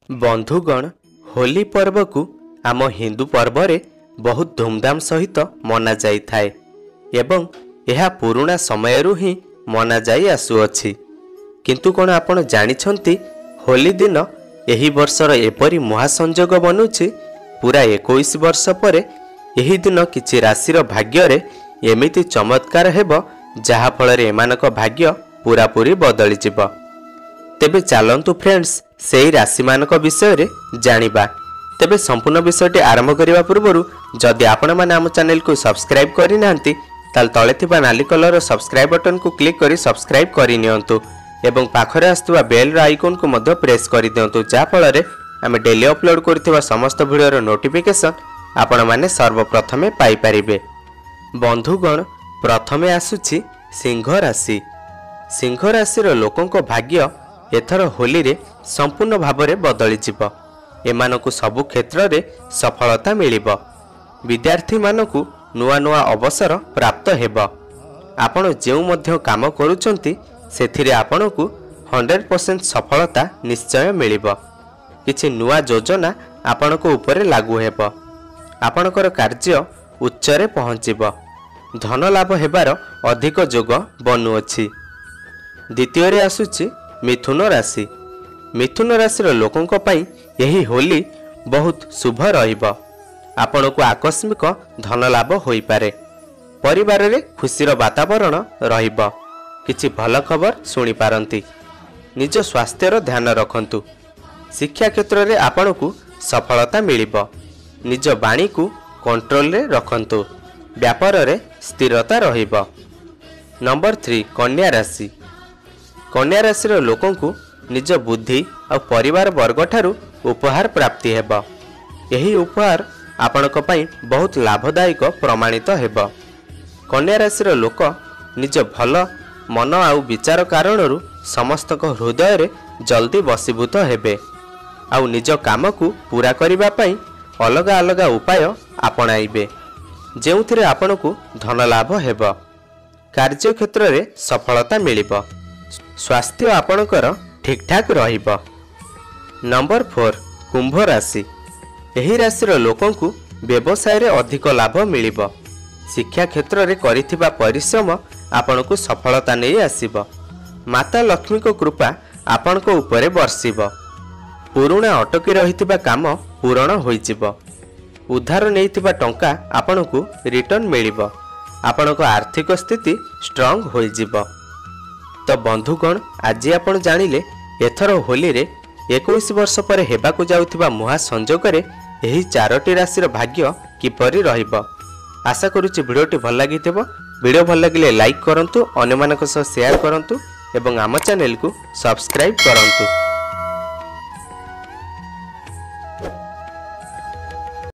बंधुगण होली पर्व को आम हिंदू पर्व रे बहुत धूमधाम सहित मना जाई थाए एवं यह पुराना समयरू ही मना जाई आसुअछि। किंतु कोन आपण जानिछंती होली दिन एही वर्षर एपरी महासंजोग बनुछि पूरा 21 वर्ष परे एही दिन किछि राशिर भाग्य रे एमिति चमत्कार हेबो जहा फल रे एमानक भाग्य पूरा पूरी बदली जिवो। तेबे चलंतु फ्रेंड्स सेही राशि मानक विषय रे जानिबा। तेबे संपूर्ण विषयटी आरंभ करिबा पूर्वरु जदि आपण माने हम चैनल को सब्सक्राइब करि नांती ताल तळे थिबा नाली कलर सब्सक्राइब बटन को क्लिक करी सब्सक्राइब करि नियंतु एवं पाखरे आस्तुवा बेल रो आइकन को मध्य प्रेस करि दियंतु जा फल रे आमे डेली अपलोड करथिबा समस्त वीडियो रो नोटिफिकेशन आपण माने सर्वप्रथमे पाई परिबे। बंधुगण प्रथमे आसुछि सिंह राशि। सिंह राशि रो लोकंक भाग्य एथर होली रे संपूर्ण भाव रे बदली जिवो। एमानकु सबु क्षेत्र रे सफलता मिलिबो। विद्यार्थी मानकु नुआ नुआ अवसर प्राप्त हेबो। आपण जेउ मध्य काम करूचंती सेथिरे आपणकु 100% सफलता निश्चय मिलिबो। किछि नुआ योजना आपणको ऊपर लागू हेबो। आपणकर कार्य उच्च रे पहुँचिबो। धन लाभ हेबार अधिक जोग बनुअछि। द्वितीय रे आसुछि मिथुन राशि। मिथुन राशि लोकंक पई यही होली बहुत शुभ रहिबो। आपणको आकस्मिक धन लाभ होई पारे। परिवार रे खुशीर वातावरण रहिबो। किछि भल खबर सुनी पारंती। निज स्वास्थ्यर ध्यान रखंतु। शिक्षा क्षेत्र रे आपणको सफलता मिलिबो। निज बाणी को कंट्रोल रे रखंतु। व्यापार रे स्थिरता रहिबो। नंबर 3 कन्या राशि। कन्या राशि लोकंकु निज बुद्धि और परिवार वर्ग ठारू उपहार प्राप्ति हेबो। यही उपहार आपणक पई बहुत लाभदायक प्रमाणित हेबो। कन्या राशि लोक निज भल मन आउ विचार कारणरू समस्तक हृदय रे जल्दी वशीभूत हेबे आउ निज काम को पूरा करिबा पई अलग अलग उपाय आपणाइबे जेउथिरे आपणकु धन लाभ हेबो। कार्य क्षेत्र रे सफलता मिलिबो। स्वास्थ्य आपणकर ठीक ठाक रहिबो। नंबर 4 कुंभ राशि। एही राशिर लोकंकु व्यवसाय रे अधिक लाभ मिलिबो। शिक्षा क्षेत्र रे करिथिबा परिश्रम आपणकु सफलता नै आसीबो। माता लक्ष्मी को कृपा आपणको ऊपर बरसिबो। पुराना अटकी रहिथिबा काम पूर्ण होइजिबो। उधार नैथिबा टंका आपणकु रिटर्न मिलिबो। आपणको आर्थिक स्थिति स्ट्रांग होइजिबो। तो बंधुगण आज आपण जानिले एथर होली रे 21 वर्ष पर हेबाकु जाउथिबा महासंजोग रे एही 4टी राशिर भाग्य किपरि रहिबो। आशा करूछि वीडियोटी भल लागिथिबो। वीडियो भल लागिले लाइक करंतु, अन्य मानक सह शेयर करंतु एवं आम चैनल को सब्सक्राइब करंतु।